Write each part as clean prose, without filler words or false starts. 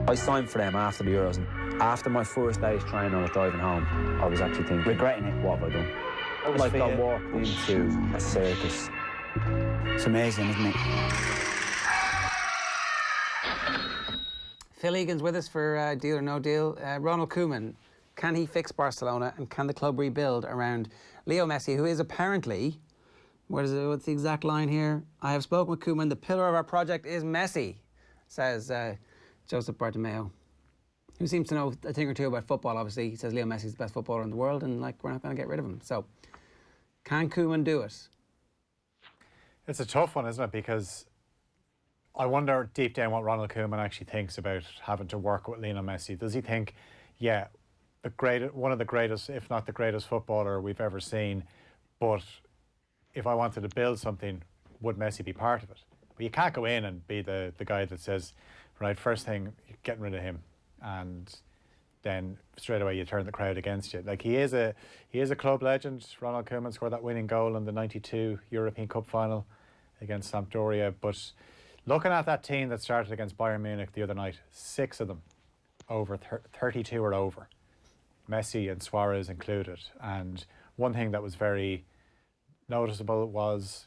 I signed for them after the Euros, and after my first day's training, I was driving home. I was actually thinking, regretting it. What have I done? Like I walked into a circus. It's amazing, isn't it? Phil Egan's with us for Deal or No Deal. Ronald Koeman, can he fix Barcelona and can the club rebuild around Leo Messi, who is apparently, what's the exact line here? I have spoken with Koeman, the pillar of our project is Messi, says Joseph Bartomeu, who seems to know a thing or two about football, obviously. He says Leo Messi's the best footballer in the world and, like, we're not going to get rid of him. So, can Koeman do it? It's a tough one, isn't it? Because I wonder deep down what Ronald Koeman actually thinks about having to work with Lionel Messi. Does he think, yeah, one of the greatest, if not the greatest footballer we've ever seen, but if I wanted to build something, would Messi be part of it? But you can't go in and be the guy that says, right, first thing, you're getting rid of him, and then straight away you turn the crowd against you. Like, he is a club legend. Ronald Koeman scored that winning goal in the '92 European Cup final against Sampdoria. But looking at that team that started against Bayern Munich the other night, 6 of them over 32 are over, Messi and Suarez included. And one thing that was very noticeable was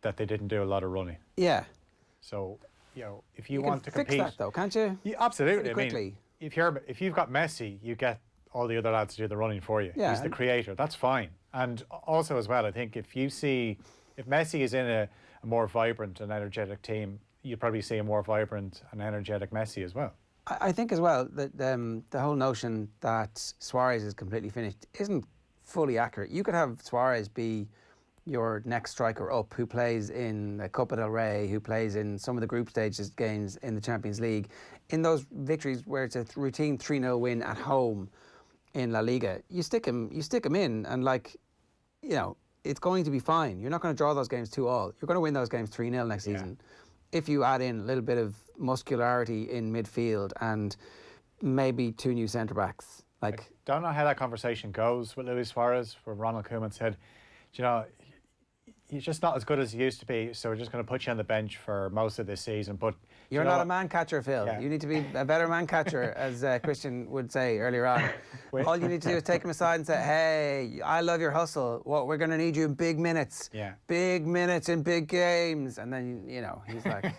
that they didn't do a lot of running. Yeah. So, you know, if you want to compete, fix that though, can't you? Yeah, absolutely. Pretty quickly. I mean, if you've got Messi, you get all the other lads to do the running for you. Yeah, he's the creator. That's fine. And also as well, I think if Messi is in a more vibrant and energetic team, you'd probably see a more vibrant and energetic Messi as well. I think as well that the whole notion that Suarez is completely finished isn't fully accurate. You could have Suarez be your next striker up, who plays in the Copa del Rey, who plays in some of the group stages games in the Champions League, in those victories where it's a routine 3-0 win at home in La Liga. You stick him in, and, like, you know, it's going to be fine. You're not going to draw those games 2-2. You're going to win those games 3-0 next season. If you add in a little bit of muscularity in midfield and maybe 2 new centre backs. Like, I don't know how that conversation goes with Luis Suarez, where Ronald Koeman said, you know, you're just not as good as you used to be, so we're just going to put you on the bench for most of this season. But you're not a man catcher, Phil. Yeah. You need to be a better man catcher, as Christian would say earlier on. All you need to do is take him aside and say, hey, I love your hustle. We're going to need you in big minutes. Yeah. Big minutes in big games. And then, you know, he's like...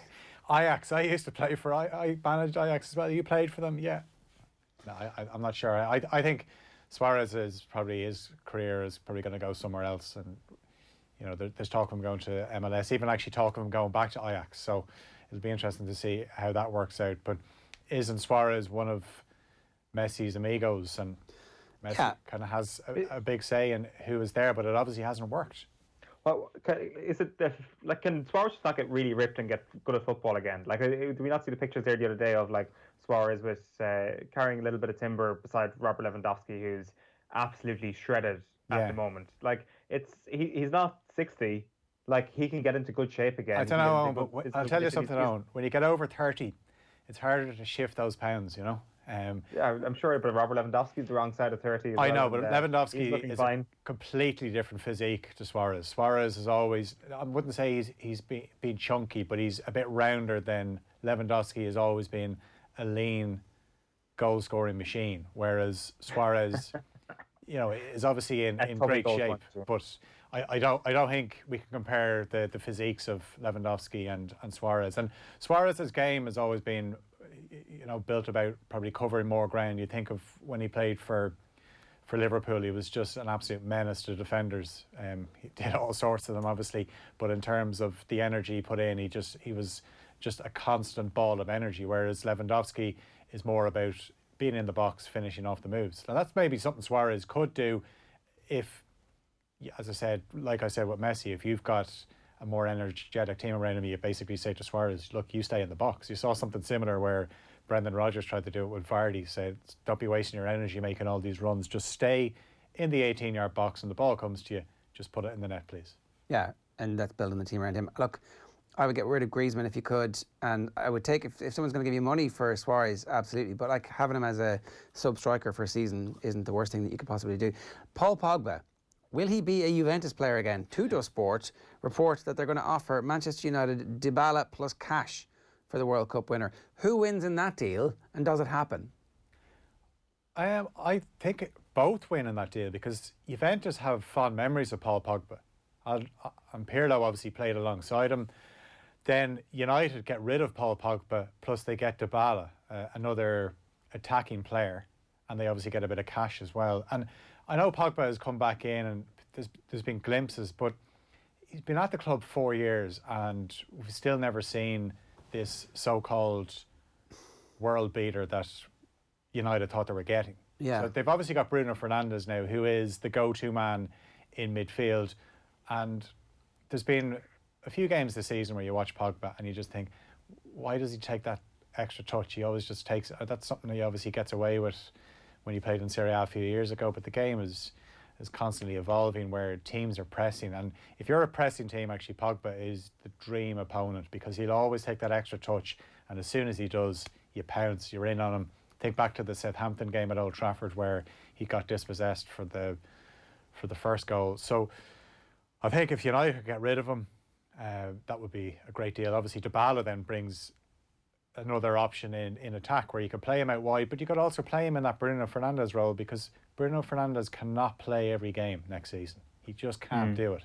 Ajax, I used to play for... I managed Ajax as well. You played for them? Yeah. No, I'm not sure. I think Suarez his career is probably going to go somewhere else, and you know, there's talk of him going to MLS, even actually talk of him going back to Ajax. So it'll be interesting to see how that works out. But isn't Suarez one of Messi's amigos? And Messi kind of has a big say in who is there, but it obviously hasn't worked. Well, is it like, can Suarez just not get really ripped and get good at football again? Like, do we not see the pictures there the other day of, like, Suarez with carrying a little bit of timber beside Robert Lewandowski, who's absolutely shredded at the moment? Like, he's not 60. Like, he can get into good shape again. I don't know, but I'll tell you something, Owen. When you get over 30, it's harder to shift those pounds, you know? Yeah, I'm sure, but Robert Lewandowski's the wrong side of 30 as well. I know, but Lewandowski is fine. a completely different physique to Suarez. Suarez is always, I wouldn't say he's been chunky, but he's a bit rounder than Lewandowski has always been a lean goal-scoring machine, whereas Suarez, you know, is obviously in great shape. But I don't think we can compare the physiques of Lewandowski and Suarez. And Suarez's game has always been, you know, built about probably covering more ground. You think of when he played for Liverpool, he was just an absolute menace to defenders. He did all sorts of them, obviously, but in terms of the energy he put in, he was just a constant ball of energy, whereas Lewandowski is more about being in the box, finishing off the moves. Now, that's maybe something Suarez could do if, as I said, like I said with Messi, if you've got a more energetic team around him, you basically say to Suarez, look, you stay in the box. You saw something similar where Brendan Rodgers tried to do it with Vardy, said, don't be wasting your energy making all these runs, just stay in the 18-yard box and the ball comes to you, just put it in the net, please. Yeah, and that's building the team around him. Look, I would get rid of Griezmann if you could, and I would take, if someone's going to give you money for Suarez, absolutely, but like having him as a sub-striker for a season isn't the worst thing that you could possibly do. Paul Pogba, will he be a Juventus player again? Tutto Sport report that they're going to offer Manchester United Dybala plus cash for the World Cup winner. Who wins in that deal, and does it happen? I think both win in that deal, because Juventus have fond memories of Paul Pogba. And Pirlo obviously played alongside him. Then United get rid of Paul Pogba, plus they get Dybala, another attacking player, and they obviously get a bit of cash as well. And I know Pogba has come back in, and there's been glimpses, but he's been at the club 4 years, and we've still never seen this so-called world beater that United thought they were getting. Yeah. So they've obviously got Bruno Fernandes now, who is the go-to man in midfield. And there's been a few games this season where you watch Pogba and you just think, why does he take that extra touch? He always just takes, that's something he obviously gets away with when he played in Serie A few years ago. But the game is constantly evolving, where teams are pressing. And if you're a pressing team, actually Pogba is the dream opponent, because he'll always take that extra touch. And as soon as he does, you pounce, you're in on him. Think back to the Southampton game at Old Trafford, where he got dispossessed for the first goal. So I think if United could get rid of him, that would be a great deal. Obviously, Dybala then brings another option in attack, where you could play him out wide, but you could also play him in that Bruno Fernandes role, because Bruno Fernandes cannot play every game next season. He just can't do it.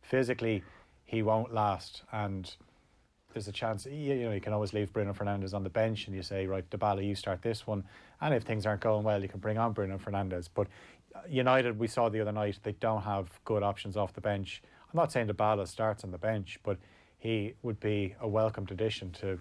Physically, he won't last, and there's a chance, you can always leave Bruno Fernandes on the bench and you say, right, Dybala, you start this one. And if things aren't going well, you can bring on Bruno Fernandes. But United, we saw the other night, they don't have good options off the bench. I'm not saying Dybala starts on the bench, but he would be a welcomed addition to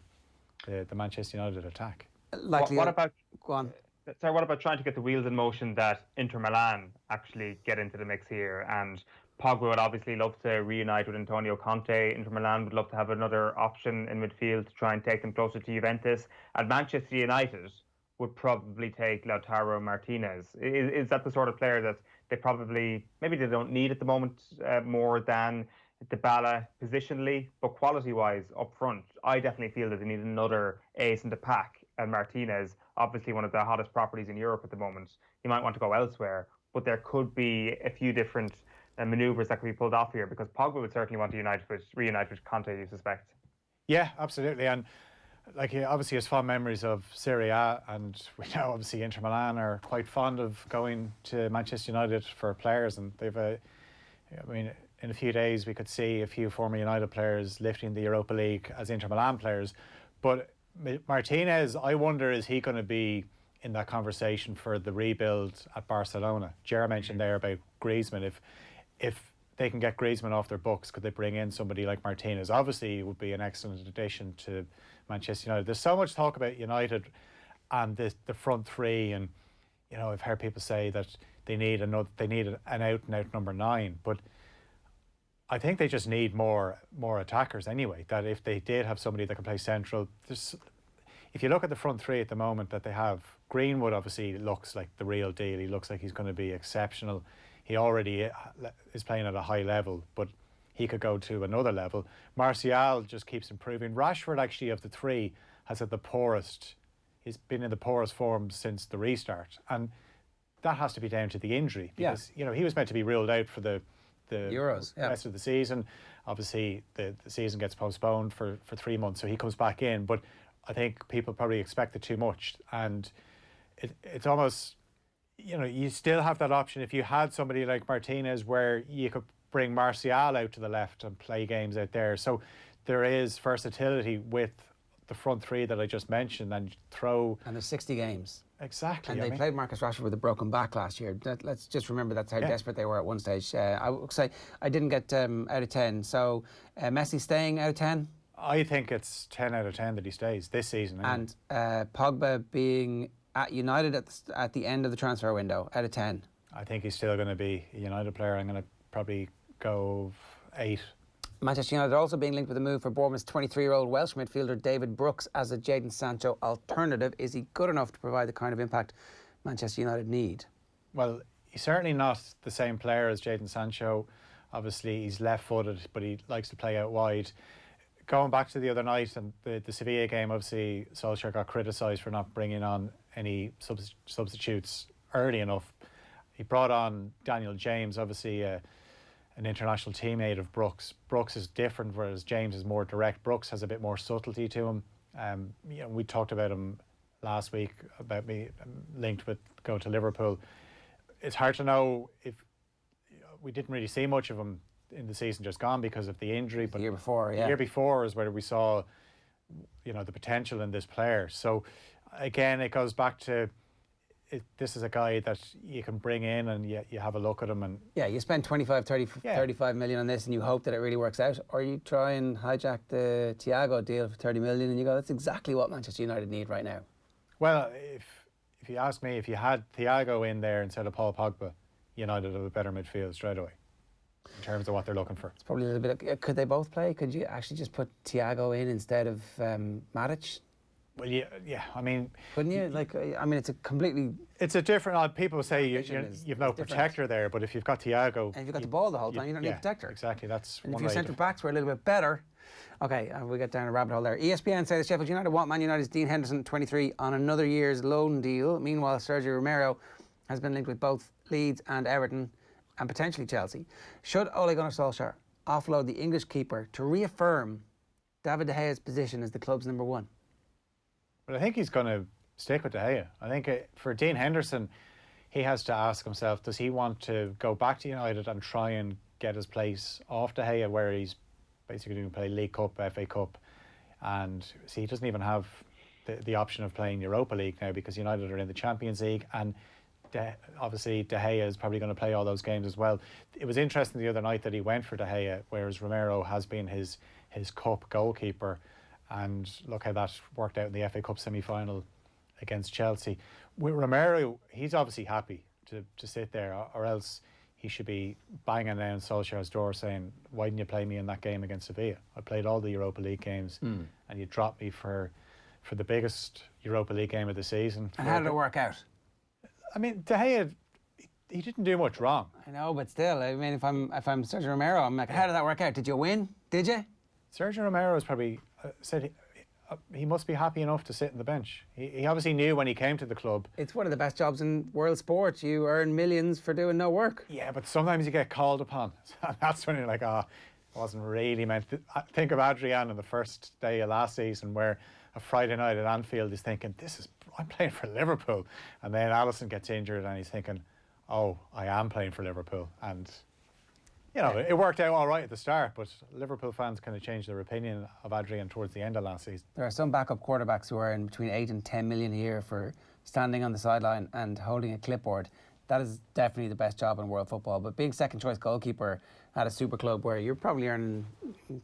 the Manchester United attack. Likely, What about, go on. sorry, what about trying to get the wheels in motion that Inter Milan actually get into the mix here? And Pogba would obviously love to reunite with Antonio Conte. Inter Milan would love to have another option in midfield to try and take them closer to Juventus. And Manchester United would probably take Lautaro Martinez. Is that the sort of player that they probably, maybe they don't need at the moment more than Dybala positionally, but quality-wise up front, I definitely feel that they need another ace in the pack. And Martinez, obviously one of the hottest properties in Europe at the moment. He might want to go elsewhere, but there could be a few different manoeuvres that could be pulled off here, because Pogba would certainly want to reunite with Conte, you suspect. Yeah, absolutely. And like, he obviously has fond memories of Serie A, and we know obviously Inter Milan are quite fond of going to Manchester United for players, and they've in a few days we could see a few former United players lifting the Europa League as Inter Milan players. But Martinez, I wonder, is he going to be in that conversation for the rebuild at Barcelona? Ger mentioned there about Griezmann. If they can get Griezmann off their books, could they bring in somebody like Martinez? Obviously, it would be an excellent addition to Manchester United. There's so much talk about United and the front three, and I've heard people say that they need an out-and-out number 9, but I think they just need more attackers anyway. That if they did have somebody that can play central, if you look at the front three at the moment that they have, Greenwood obviously looks like the real deal. He looks like he's going to be exceptional. He already is playing at a high level, but he could go to another level. Martial just keeps improving. Rashford, actually, of the three, has had the poorest. He's been in the poorest form since the restart, and that has to be down to the injury, because he was meant to be ruled out for the Euros, rest of the season. Obviously, the season gets postponed for 3 months, so he comes back in. But I think people probably expected too much, and it's almost, you still have that option if you had somebody like Martinez, where you could bring Martial out to the left and play games out there. So there is versatility with the front three that I just mentioned, and there's 60 games. Exactly. And they played Marcus Rashford with a broken back last year. Let's just remember that's how desperate they were at one stage. I would say I didn't get out of 10. So Messi staying out of 10? I think it's 10 out of 10 that he stays this season. Anyway. And Pogba being at United at the end of the transfer window, out of 10? I think he's still going to be a United player. I'm going to probably go 8. Manchester United are also being linked with a move for Bournemouth's 23-year-old Welsh midfielder David Brooks as a Jadon Sancho alternative. Is he good enough to provide the kind of impact Manchester United need? Well, he's certainly not the same player as Jadon Sancho. Obviously, he's left-footed, but he likes to play out wide. Going back to the other night and the Sevilla game, obviously Solskjaer got criticised for not bringing on any substitutes early enough. He brought on Daniel James, obviously an international teammate of Brooks. Brooks is different, whereas James is more direct. Brooks has a bit more subtlety to him. We talked about him last week, about me linked with going to Liverpool. It's hard to know if we didn't really see much of him in the season just gone because of the injury. But the year before, the year before is where we saw, the potential in this player. So again, it goes back to this is a guy that you can bring in and you have a look at him. And you spend 35 million on this and you hope that it really works out, or you try and hijack the Thiago deal for 30 million and you go, that's exactly what Manchester United need right now. Well, if you ask me, if you had Thiago in there instead of Paul Pogba, United have a better midfield straight away in terms of what they're looking for. It's probably a little bit could they both play? Could you actually just put Thiago in instead of Matic? Well, yeah. I mean, couldn't you? It's a completely. It's a different. People say you've no protector there, but if you've got Thiago, and if you've got the ball the whole time, you don't need a protector. Exactly. That's and one if your centre backs were a little bit better. Okay, we get down a rabbit hole there. ESPN say that Sheffield United want Man United's Dean Henderson, 23, on another year's loan deal. Meanwhile, Sergio Romero has been linked with both Leeds and Everton, and potentially Chelsea. Should Ole Gunnar Solskjaer offload the English keeper to reaffirm David De Gea's position as the club's number one? But I think he's going to stick with De Gea. I think for Dean Henderson, he has to ask himself, does he want to go back to United and try and get his place off De Gea, where he's basically going to play League Cup, FA Cup, and see, he doesn't even have the option of playing Europa League now because United are in the Champions League, and obviously De Gea is probably going to play all those games as well. It was interesting the other night that he went for De Gea, whereas Romero has been his cup goalkeeper. And look how that worked out in the FA Cup semi-final against Chelsea. With Romero, he's obviously happy to sit there, or else he should be banging down Solskjaer's door saying, why didn't you play me in that game against Sevilla? I played all the Europa League games and you dropped me for the biggest Europa League game of the season. And how did it work out? I mean, De Gea, he didn't do much wrong. I know, but still, I mean, if I'm Sergio Romero, I'm like, how did that work out? Did you win? Did you? Sergio Romero has probably said he must be happy enough to sit on the bench. He obviously knew when he came to the club. It's one of the best jobs in world sport. You earn millions for doing no work. Yeah, but sometimes you get called upon. That's when you're like, it wasn't really meant to. Think of Adrian on the first day of last season, where a Friday night at Anfield is thinking, I'm playing for Liverpool. And then Alisson gets injured and he's thinking, I am playing for Liverpool. And it worked out all right at the start, but Liverpool fans kind of changed their opinion of Adrian towards the end of last season. There are some backup quarterbacks who are in between 8 and 10 million a year for standing on the sideline and holding a clipboard. That is definitely the best job in world football. But being second choice goalkeeper at a super club where you're probably earning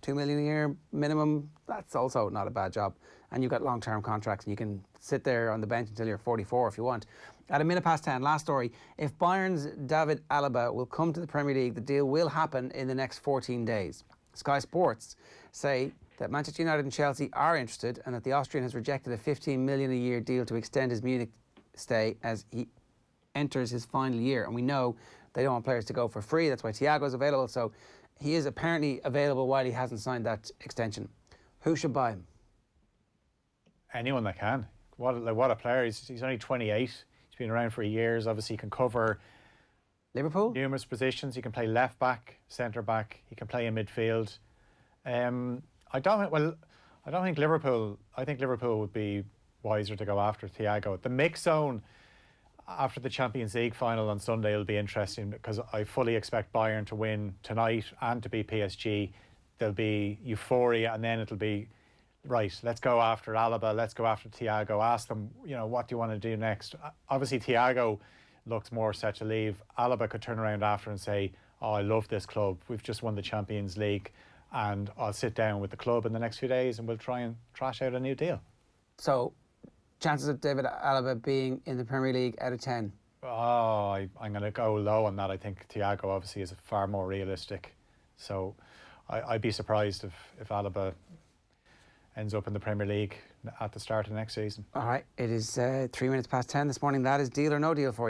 2 million a year minimum, that's also not a bad job. And you've got long-term contracts and you can sit there on the bench until you're 44 if you want. At 10:01, last story. If Bayern's David Alaba will come to the Premier League, the deal will happen in the next 14 days. Sky Sports say that Manchester United and Chelsea are interested and that the Austrian has rejected a 15 million a year deal to extend his Munich stay as he enters his final year. And we know they don't want players to go for free. That's why Thiago's available. So he is apparently available while he hasn't signed that extension. Who should buy him? Anyone that can. What a player. He's only 28. He's been around for years. Obviously, he can cover Liverpool numerous positions. He can play left back, centre back. He can play in midfield. I don't think Liverpool. I think Liverpool would be wiser to go after Thiago. The mix zone after the Champions League final on Sunday will be interesting because I fully expect Bayern to win tonight and to beat PSG. There'll be euphoria, and then it'll be, right, let's go after Alaba, let's go after Thiago, ask them, what do you want to do next? Obviously, Thiago looks more set to leave. Alaba could turn around after and say, I love this club. We've just won the Champions League and I'll sit down with the club in the next few days and we'll try and thrash out a new deal. So, chances of David Alaba being in the Premier League out of 10? I'm going to go low on that. I think Thiago obviously is far more realistic. So I'd be surprised if Alaba ends up in the Premier League at the start of next season. All right, it is 10 this morning. That is Deal or No Deal for you.